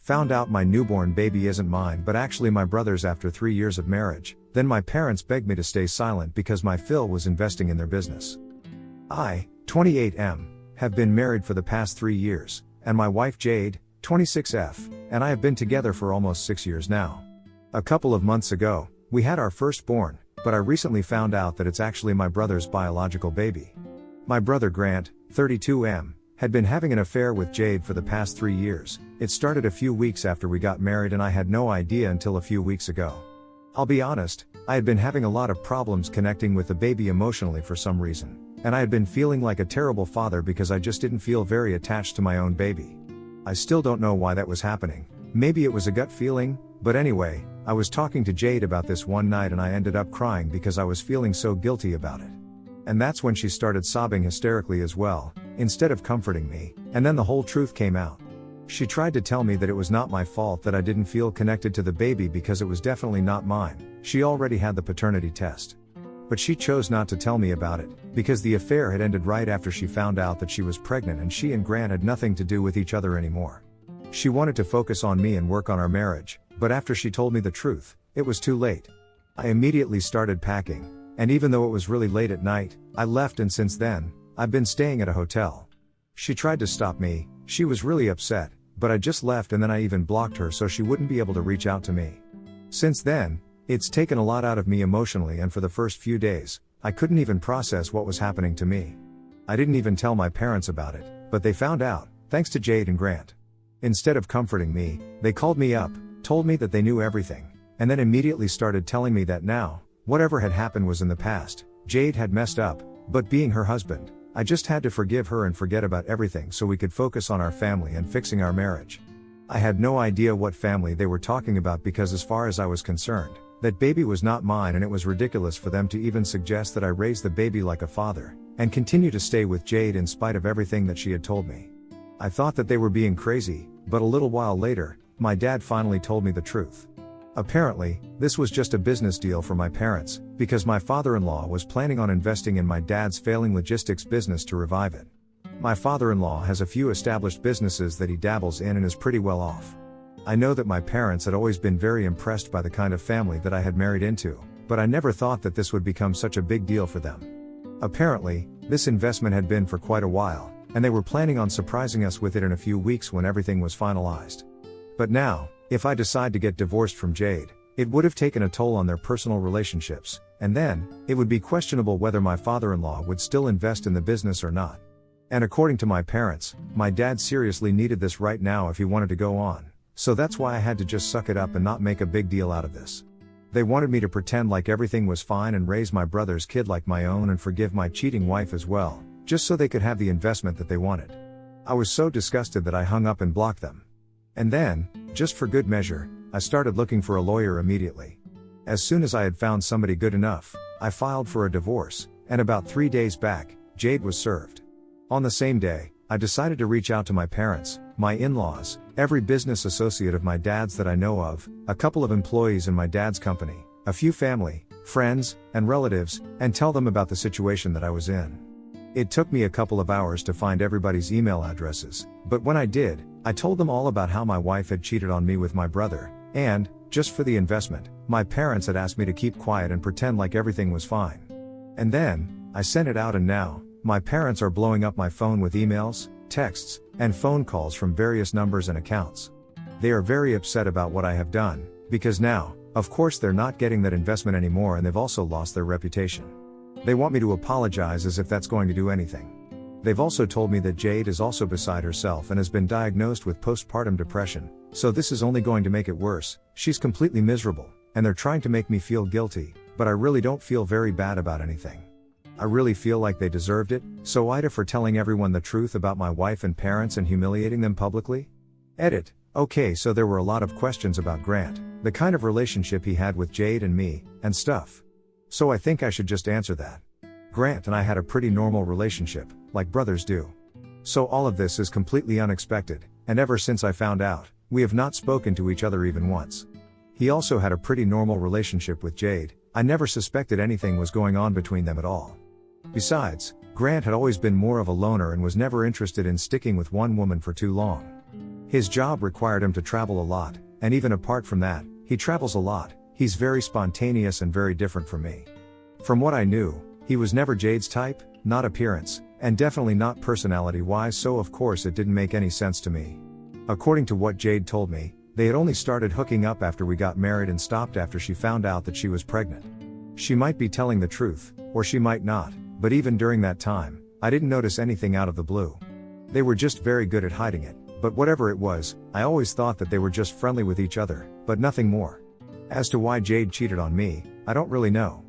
found out my newborn baby isn't mine but actually my brother's after 3 years of marriage, then my parents begged me to stay silent because my Phil was investing in their business. I, 28M, have been married for the past 3 years, and my wife Jade, 26F, and I have been together for almost 6 years now. A couple of months ago, we had our firstborn, but I recently found out that it's actually my brother's biological baby. My brother Grant, 32M, had been having an affair with Jade for the past 3 years. It started a few weeks after we got married and I had no idea until a few weeks ago. I'll be honest, I had been having a lot of problems connecting with the baby emotionally for some reason, and I had been feeling like a terrible father because I just didn't feel very attached to my own baby. I still don't know why that was happening. Maybe it was a gut feeling, but anyway, I was talking to Jade about this one night and I ended up crying because I was feeling so guilty about it. And that's when she started sobbing hysterically as well, instead of comforting me, and then the whole truth came out. She tried to tell me that it was not my fault that I didn't feel connected to the baby because it was definitely not mine. She already had the paternity test. But she chose not to tell me about it, because the affair had ended right after she found out that she was pregnant and she and Grant had nothing to do with each other anymore. She wanted to focus on me and work on our marriage, but after she told me the truth, it was too late. I immediately started packing, and even though it was really late at night, I left and since then, I've been staying at a hotel. She tried to stop me, she was really upset, but I just left and then I even blocked her so she wouldn't be able to reach out to me. Since then, it's taken a lot out of me emotionally and for the first few days, I couldn't even process what was happening to me. I didn't even tell my parents about it, but they found out, thanks to Jade and Grant. Instead of comforting me, they called me up, told me that they knew everything, and then immediately started telling me that now, whatever had happened was in the past. Jade had messed up, but being her husband, I just had to forgive her and forget about everything so we could focus on our family and fixing our marriage. I had no idea what family they were talking about because as far as I was concerned, that baby was not mine and it was ridiculous for them to even suggest that I raise the baby like a father, and continue to stay with Jade in spite of everything that she had told me. I thought that they were being crazy, but a little while later, my dad finally told me the truth. Apparently, this was just a business deal for my parents, because my father-in-law was planning on investing in my dad's failing logistics business to revive it. My father-in-law has a few established businesses that he dabbles in and is pretty well off. I know that my parents had always been very impressed by the kind of family that I had married into, but I never thought that this would become such a big deal for them. Apparently, this investment had been for quite a while, and they were planning on surprising us with it in a few weeks when everything was finalized. But now, if I decide to get divorced from Jade, it would have taken a toll on their personal relationships, and then, it would be questionable whether my father-in-law would still invest in the business or not. And according to my parents, my dad seriously needed this right now if he wanted to go on, so that's why I had to just suck it up and not make a big deal out of this. They wanted me to pretend like everything was fine and raise my brother's kid like my own and forgive my cheating wife as well, just so they could have the investment that they wanted. I was so disgusted that I hung up and blocked them. And then, just for good measure, I started looking for a lawyer immediately. As soon as I had found somebody good enough, I filed for a divorce, and about 3 days back, Jade was served. On the same day, I decided to reach out to my parents, my in-laws, every business associate of my dad's that I know of, a couple of employees in my dad's company, a few family, friends, and relatives, and tell them about the situation that I was in. It took me a couple of hours to find everybody's email addresses, but when I did, I told them all about how my wife had cheated on me with my brother, and, just for the investment, my parents had asked me to keep quiet and pretend like everything was fine. And then, I sent it out and now, my parents are blowing up my phone with emails, texts, and phone calls from various numbers and accounts. They are very upset about what I have done, because now, of course they're not getting that investment anymore and they've also lost their reputation. They want me to apologize as if that's going to do anything. They've also told me that Jade is also beside herself and has been diagnosed with postpartum depression, so this is only going to make it worse. She's completely miserable, and they're trying to make me feel guilty, but I really don't feel very bad about anything. I really feel like they deserved it, so Aita for telling everyone the truth about my wife and parents and humiliating them publicly? Edit. Okay, so there were a lot of questions about Grant, the kind of relationship he had with Jade and me, and stuff. So I think I should just answer that. Grant and I had a pretty normal relationship, like brothers do. So all of this is completely unexpected, and ever since I found out, we have not spoken to each other even once. He also had a pretty normal relationship with Jade. I never suspected anything was going on between them at all. Besides, Grant had always been more of a loner and was never interested in sticking with one woman for too long. His job required him to travel a lot, and even apart from that, he travels a lot. He's very spontaneous and very different from me. From what I knew, he was never Jade's type, not appearance, and definitely not personality-wise, so of course it didn't make any sense to me. According to what Jade told me, they had only started hooking up after we got married and stopped after she found out that she was pregnant. She might be telling the truth, or she might not, but even during that time, I didn't notice anything out of the blue. They were just very good at hiding it, but whatever it was, I always thought that they were just friendly with each other, but nothing more. As to why Jade cheated on me, I don't really know.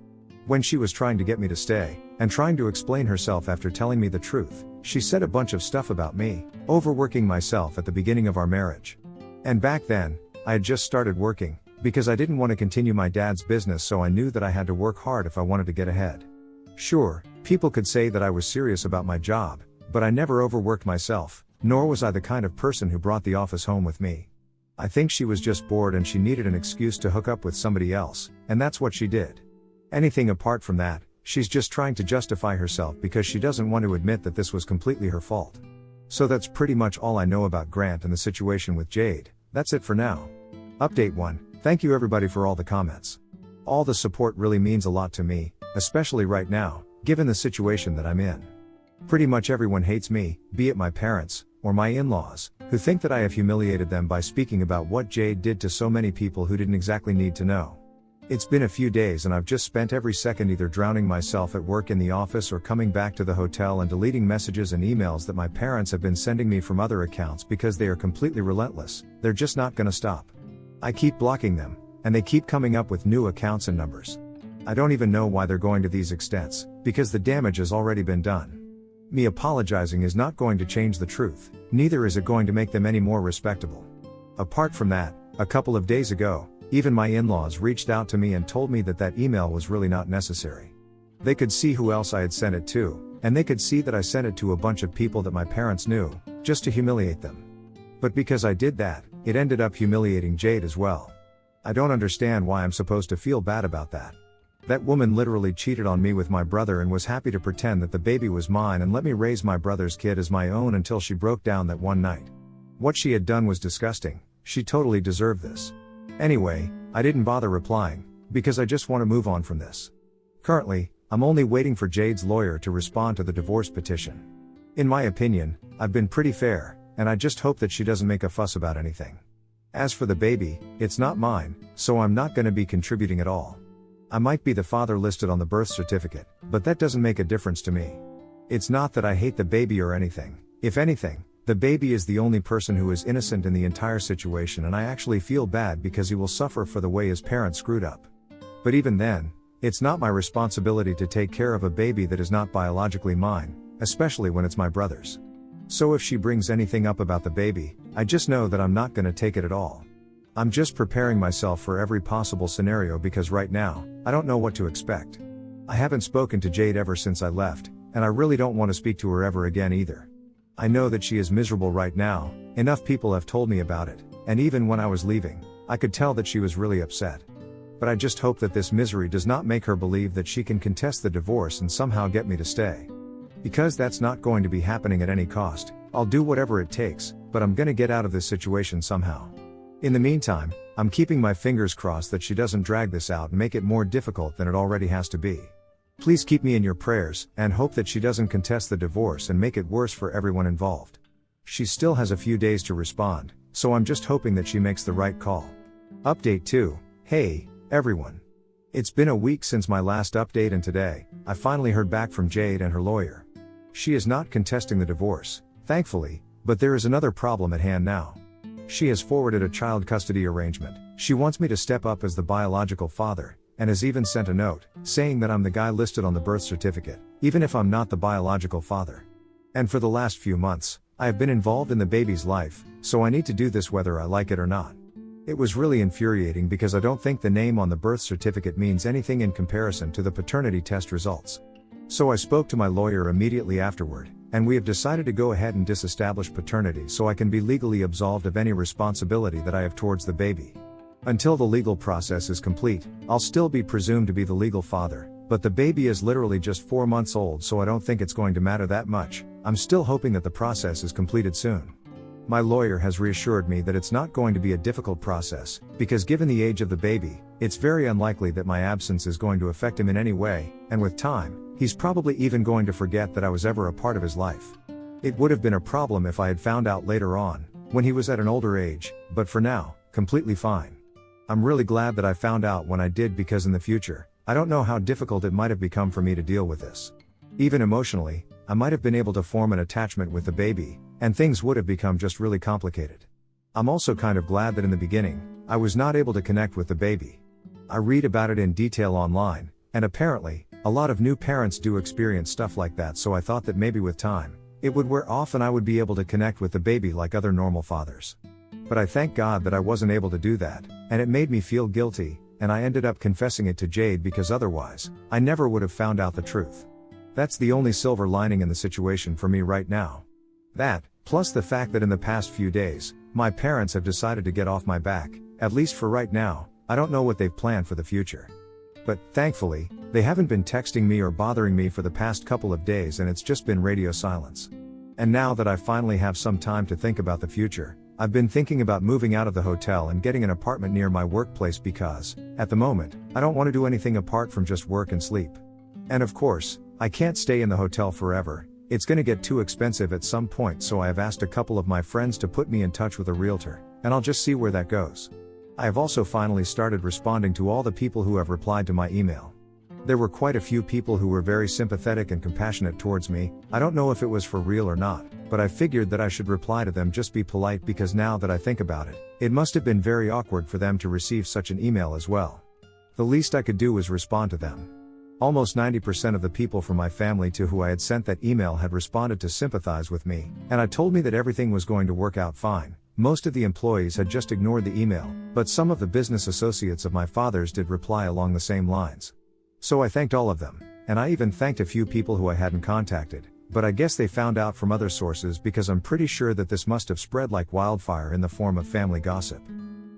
When she was trying to get me to stay, and trying to explain herself after telling me the truth, she said a bunch of stuff about me, overworking myself at the beginning of our marriage. And back then, I had just started working, because I didn't want to continue my dad's business, so I knew that I had to work hard if I wanted to get ahead. Sure, people could say that I was serious about my job, but I never overworked myself, nor was I the kind of person who brought the office home with me. I think she was just bored and she needed an excuse to hook up with somebody else, and that's what she did. Anything apart from that, she's just trying to justify herself because she doesn't want to admit that this was completely her fault. So that's pretty much all I know about Grant and the situation with Jade. That's it for now. Update 1. Thank you everybody for all the comments. All the support really means a lot to me, especially right now, given the situation that I'm in. Pretty much everyone hates me, be it my parents, or my in-laws, who think that I have humiliated them by speaking about what Jade did to so many people who didn't exactly need to know. It's been a few days and I've just spent every second either drowning myself at work in the office or coming back to the hotel and deleting messages and emails that my parents have been sending me from other accounts because they are completely relentless. They're just not gonna stop. I keep blocking them, and they keep coming up with new accounts and numbers. I don't even know why they're going to these extents, because the damage has already been done. Me apologizing is not going to change the truth, neither is it going to make them any more respectable. Apart from that, a couple of days ago, even my in-laws reached out to me and told me that that email was really not necessary. They could see who else I had sent it to, and they could see that I sent it to a bunch of people that my parents knew, just to humiliate them. But because I did that, it ended up humiliating Jade as well. I don't understand why I'm supposed to feel bad about that. That woman literally cheated on me with my brother and was happy to pretend that the baby was mine and let me raise my brother's kid as my own until she broke down that one night. What she had done was disgusting. She totally deserved this. Anyway, I didn't bother replying, because I just want to move on from this. Currently, I'm only waiting for Jade's lawyer to respond to the divorce petition. In my opinion, I've been pretty fair, and I just hope that she doesn't make a fuss about anything. As for the baby, it's not mine, so I'm not going to be contributing at all. I might be the father listed on the birth certificate, but that doesn't make a difference to me. It's not that I hate the baby or anything. If anything, the baby is the only person who is innocent in the entire situation, and I actually feel bad because he will suffer for the way his parents screwed up. But even then, it's not my responsibility to take care of a baby that is not biologically mine, especially when it's my brother's. So if she brings anything up about the baby, I just know that I'm not going to take it at all. I'm just preparing myself for every possible scenario because right now, I don't know what to expect. I haven't spoken to Jade ever since I left, and I really don't want to speak to her ever again either. I know that she is miserable right now, enough people have told me about it, and even when I was leaving, I could tell that she was really upset. But I just hope that this misery does not make her believe that she can contest the divorce and somehow get me to stay. Because that's not going to be happening at any cost. I'll do whatever it takes, but I'm gonna get out of this situation somehow. In the meantime, I'm keeping my fingers crossed that she doesn't drag this out and make it more difficult than it already has to be. Please keep me in your prayers, and hope that she doesn't contest the divorce and make it worse for everyone involved. She still has a few days to respond, so I'm just hoping that she makes the right call. Update 2. Hey, everyone. It's been a week since my last update, and today, I finally heard back from Jade and her lawyer. She is not contesting the divorce, thankfully, but there is another problem at hand now. She has forwarded a child custody arrangement. She wants me to step up as the biological father, and has even sent a note, saying that I'm the guy listed on the birth certificate, even if I'm not the biological father. And for the last few months, I have been involved in the baby's life, so I need to do this whether I like it or not. It was really infuriating because I don't think the name on the birth certificate means anything in comparison to the paternity test results. So I spoke to my lawyer immediately afterward, and we have decided to go ahead and disestablish paternity so I can be legally absolved of any responsibility that I have towards the baby. Until the legal process is complete, I'll still be presumed to be the legal father, but the baby is literally just 4 months old, so I don't think it's going to matter that much. I'm still hoping that the process is completed soon. My lawyer has reassured me that it's not going to be a difficult process, because given the age of the baby, it's very unlikely that my absence is going to affect him in any way, and with time, he's probably even going to forget that I was ever a part of his life. It would have been a problem if I had found out later on, when he was at an older age, but for now, completely fine. I'm really glad that I found out when I did, because in the future, I don't know how difficult it might have become for me to deal with this. Even emotionally, I might have been able to form an attachment with the baby, and things would have become just really complicated. I'm also kind of glad that in the beginning, I was not able to connect with the baby. I read about it in detail online, and apparently, a lot of new parents do experience stuff like that, so I thought that maybe with time, it would wear off and I would be able to connect with the baby like other normal fathers. But I thank God that I wasn't able to do that, and it made me feel guilty, and I ended up confessing it to Jade, because otherwise, I never would have found out the truth. That's the only silver lining in the situation for me right now. That, plus the fact that in the past few days, my parents have decided to get off my back, at least for right now. I don't know what they've planned for the future. But, thankfully, they haven't been texting me or bothering me for the past couple of days, and it's just been radio silence. And now that I finally have some time to think about the future, I've been thinking about moving out of the hotel and getting an apartment near my workplace, because, at the moment, I don't want to do anything apart from just work and sleep. And of course, I can't stay in the hotel forever. It's gonna get too expensive at some point, so I have asked a couple of my friends to put me in touch with a realtor, and I'll just see where that goes. I have also finally started responding to all the people who have replied to my email. There were quite a few people who were very sympathetic and compassionate towards me. I don't know if it was for real or not, but I figured that I should reply to them, just be polite, because now that I think about it, it must have been very awkward for them to receive such an email as well. The least I could do was respond to them. Almost 90% of the people from my family to who I had sent that email had responded to sympathize with me, and I told me that everything was going to work out fine. Most of the employees had just ignored the email, but some of the business associates of my father's did reply along the same lines. So I thanked all of them, and I even thanked a few people who I hadn't contacted, but I guess they found out from other sources, because I'm pretty sure that this must have spread like wildfire in the form of family gossip.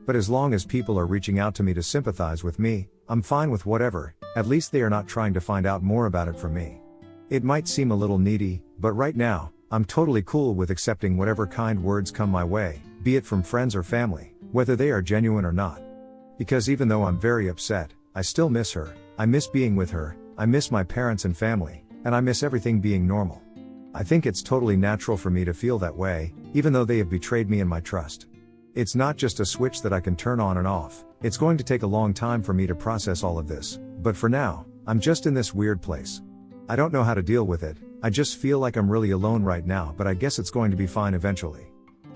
But as long as people are reaching out to me to sympathize with me, I'm fine with whatever. At least they are not trying to find out more about it from me. It might seem a little needy, but right now, I'm totally cool with accepting whatever kind words come my way, be it from friends or family, whether they are genuine or not. Because even though I'm very upset, I still miss her, I miss being with her, I miss my parents and family, and I miss everything being normal. I think it's totally natural for me to feel that way, even though they have betrayed me and my trust. It's not just a switch that I can turn on and off. It's going to take a long time for me to process all of this, but for now, I'm just in this weird place. I don't know how to deal with it. I just feel like I'm really alone right now, but I guess it's going to be fine eventually.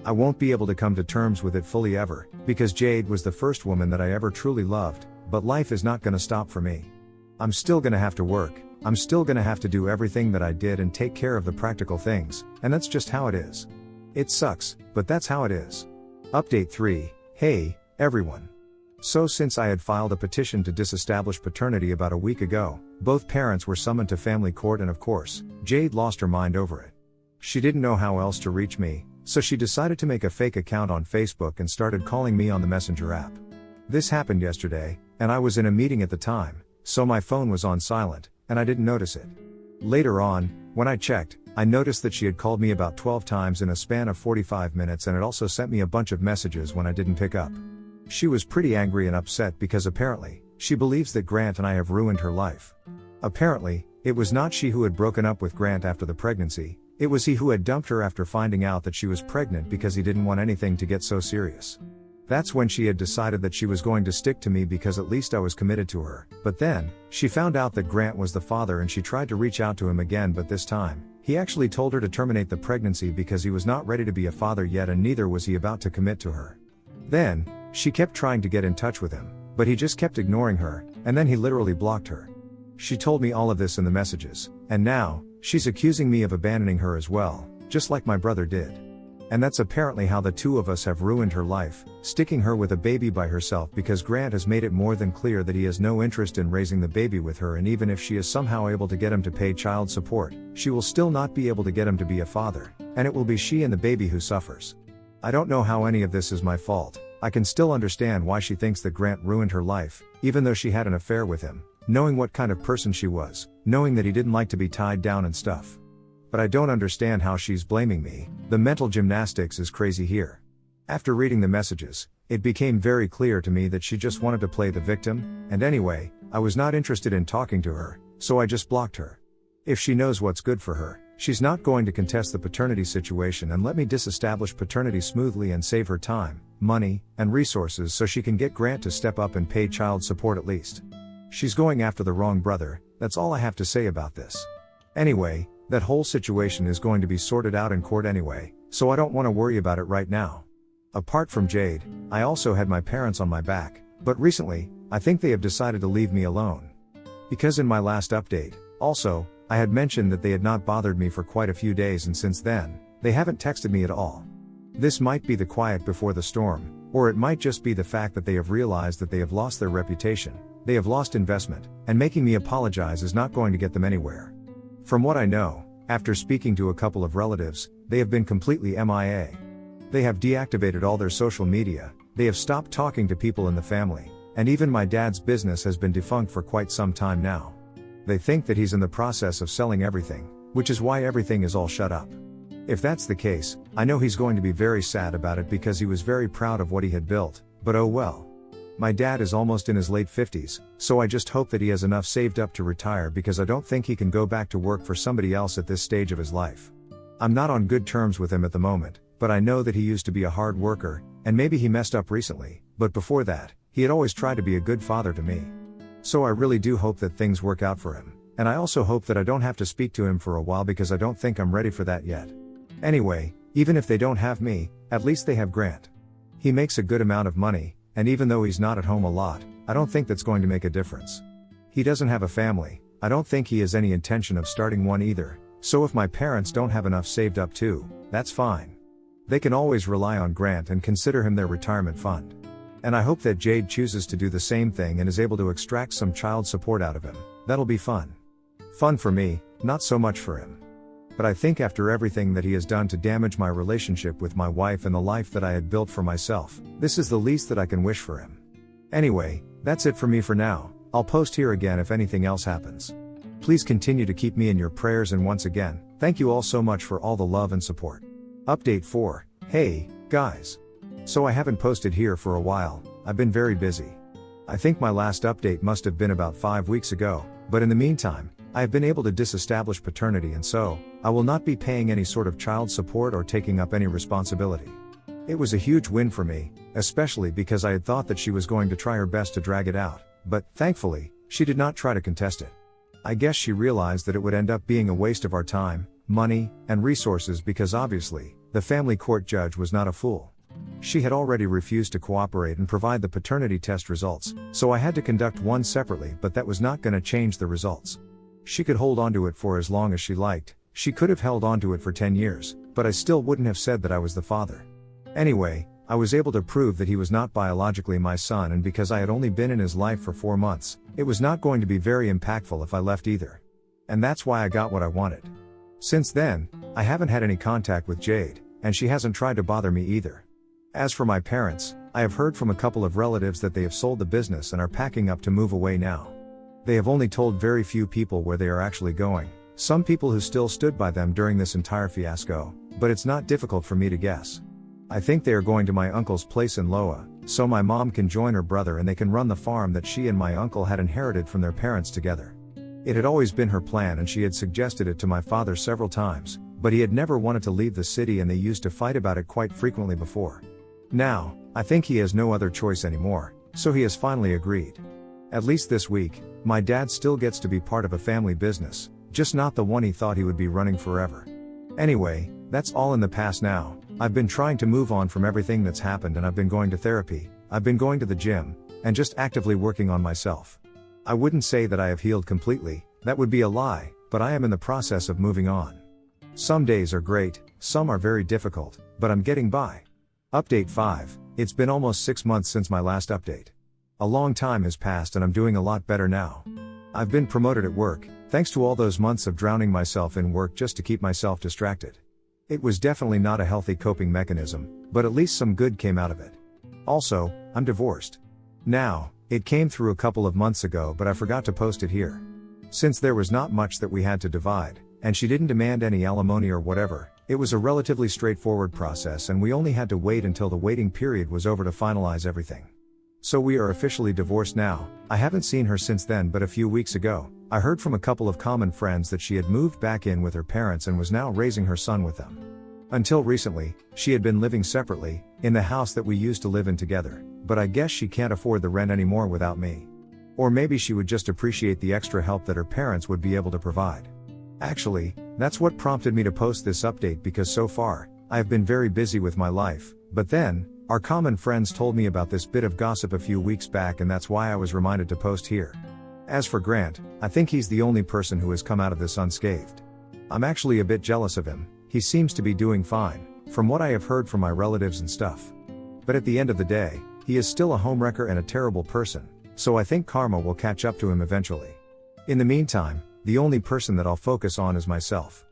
I won't be able to come to terms with it fully ever, because Jade was the first woman that I ever truly loved, but life is not gonna stop for me. I'm still gonna have to work, I'm still gonna have to do everything that I did and take care of the practical things, and that's just how it is. It sucks, but that's how it is. Update 3, hey, everyone. So since I had filed a petition to disestablish paternity about a week ago, both parents were summoned to family court, and of course, Jade lost her mind over it. She didn't know how else to reach me, so she decided to make a fake account on Facebook and started calling me on the Messenger app. This happened yesterday, and I was in a meeting at the time, so my phone was on silent, and I didn't notice it. Later on, when I checked, I noticed that she had called me about 12 times in a span of 45 minutes, and it also sent me a bunch of messages when I didn't pick up. She was pretty angry and upset because apparently, she believes that Grant and I have ruined her life. Apparently, it was not she who had broken up with Grant after the pregnancy, it was he who had dumped her after finding out that she was pregnant because he didn't want anything to get so serious. That's when she had decided that she was going to stick to me because at least I was committed to her. But then, she found out that Grant was the father and she tried to reach out to him again, but this time, he actually told her to terminate the pregnancy because he was not ready to be a father yet, and neither was he about to commit to her. Then, she kept trying to get in touch with him, but he just kept ignoring her, and then he literally blocked her. She told me all of this in the messages, and now, she's accusing me of abandoning her as well, just like my brother did. And that's apparently how the two of us have ruined her life, sticking her with a baby by herself, because Grant has made it more than clear that he has no interest in raising the baby with her, and even if she is somehow able to get him to pay child support, she will still not be able to get him to be a father, and it will be she and the baby who suffers. I don't know how any of this is my fault. I can still understand why she thinks that Grant ruined her life, even though she had an affair with him, knowing what kind of person she was, knowing that he didn't like to be tied down and stuff. But I don't understand how she's blaming me. The mental gymnastics is crazy here. After reading the messages, it became very clear to me that she just wanted to play the victim, and anyway, I was not interested in talking to her, so I just blocked her. If she knows what's good for her, she's not going to contest the paternity situation and let me disestablish paternity smoothly and save her time, money, and resources so she can get Grant to step up and pay child support at least. She's going after the wrong brother, that's all I have to say about this. Anyway, that whole situation is going to be sorted out in court anyway, so I don't want to worry about it right now. Apart from Jade, I also had my parents on my back, but recently, I think they have decided to leave me alone. Because in my last update, also, I had mentioned that they had not bothered me for quite a few days, and since then, they haven't texted me at all. This might be the quiet before the storm, or it might just be the fact that they have realized that they have lost their reputation, they have lost investment, and making me apologize is not going to get them anywhere. From what I know, after speaking to a couple of relatives, they have been completely MIA. They have deactivated all their social media, they have stopped talking to people in the family, and even my dad's business has been defunct for quite some time now. They think that he's in the process of selling everything, which is why everything is all shut up. If that's the case, I know he's going to be very sad about it because he was very proud of what he had built, but oh well. My dad is almost in his late 50s, so I just hope that he has enough saved up to retire because I don't think he can go back to work for somebody else at this stage of his life. I'm not on good terms with him at the moment, but I know that he used to be a hard worker, and maybe he messed up recently, but before that, he had always tried to be a good father to me. So I really do hope that things work out for him, and I also hope that I don't have to speak to him for a while because I don't think I'm ready for that yet. Anyway, even if they don't have me, at least they have Grant. He makes a good amount of money, and even though he's not at home a lot, I don't think that's going to make a difference. He doesn't have a family, I don't think he has any intention of starting one either, so if my parents don't have enough saved up too, that's fine. They can always rely on Grant and consider him their retirement fund. And I hope that Jade chooses to do the same thing and is able to extract some child support out of him. That'll be fun. Fun for me, not so much for him. But I think after everything that he has done to damage my relationship with my wife and the life that I had built for myself, this is the least that I can wish for him. Anyway, that's it for me for now. I'll post here again if anything else happens. Please continue to keep me in your prayers, and once again, thank you all so much for all the love and support. Update 4. Hey, guys. So I haven't posted here for a while, I've been very busy. I think my last update must have been about 5 weeks ago, but in the meantime, I have been able to disestablish paternity, and so, I will not be paying any sort of child support or taking up any responsibility. It was a huge win for me, especially because I had thought that she was going to try her best to drag it out, but, thankfully, she did not try to contest it. I guess she realized that it would end up being a waste of our time, money, and resources because obviously, the family court judge was not a fool. She had already refused to cooperate and provide the paternity test results, so I had to conduct one separately, but that was not going to change the results. She could hold onto it for as long as she liked, she could have held onto it for 10 years, but I still wouldn't have said that I was the father. Anyway, I was able to prove that he was not biologically my son, and because I had only been in his life for 4 months, it was not going to be very impactful if I left either. And that's why I got what I wanted. Since then, I haven't had any contact with Jade, and she hasn't tried to bother me either. As for my parents, I have heard from a couple of relatives that they have sold the business and are packing up to move away now. They have only told very few people where they are actually going, some people who still stood by them during this entire fiasco, but it's not difficult for me to guess. I think they are going to my uncle's place in Loa, so my mom can join her brother and they can run the farm that she and my uncle had inherited from their parents together. It had always been her plan, and she had suggested it to my father several times, but he had never wanted to leave the city, and they used to fight about it quite frequently before. Now, I think he has no other choice anymore, so he has finally agreed. At least this week, my dad still gets to be part of a family business, just not the one he thought he would be running forever. Anyway, that's all in the past now. I've been trying to move on from everything that's happened, and I've been going to therapy, I've been going to the gym, and just actively working on myself. I wouldn't say that I have healed completely, that would be a lie, but I am in the process of moving on. Some days are great, some are very difficult, but I'm getting by. Update 5. It's been almost 6 months since my last update. A long time has passed and I'm doing a lot better now. I've been promoted at work, thanks to all those months of drowning myself in work just to keep myself distracted. It was definitely not a healthy coping mechanism, but at least some good came out of it. Also, I'm divorced. Now, it came through a couple of months ago, but I forgot to post it here. Since there was not much that we had to divide, and she didn't demand any alimony or whatever. It was a relatively straightforward process and we only had to wait until the waiting period was over to finalize everything. So we are officially divorced now. I haven't seen her since then, but a few weeks ago, I heard from a couple of common friends that she had moved back in with her parents and was now raising her son with them. Until recently, she had been living separately, in the house that we used to live in together, but I guess she can't afford the rent anymore without me. Or maybe she would just appreciate the extra help that her parents would be able to provide. Actually, that's what prompted me to post this update, because so far, I have been very busy with my life, but then, our common friends told me about this bit of gossip a few weeks back, and that's why I was reminded to post here. As for Grant, I think he's the only person who has come out of this unscathed. I'm actually a bit jealous of him. He seems to be doing fine, from what I have heard from my relatives and stuff. But at the end of the day, he is still a homewrecker and a terrible person, so I think karma will catch up to him eventually. In the meantime, the only person that I'll focus on is myself.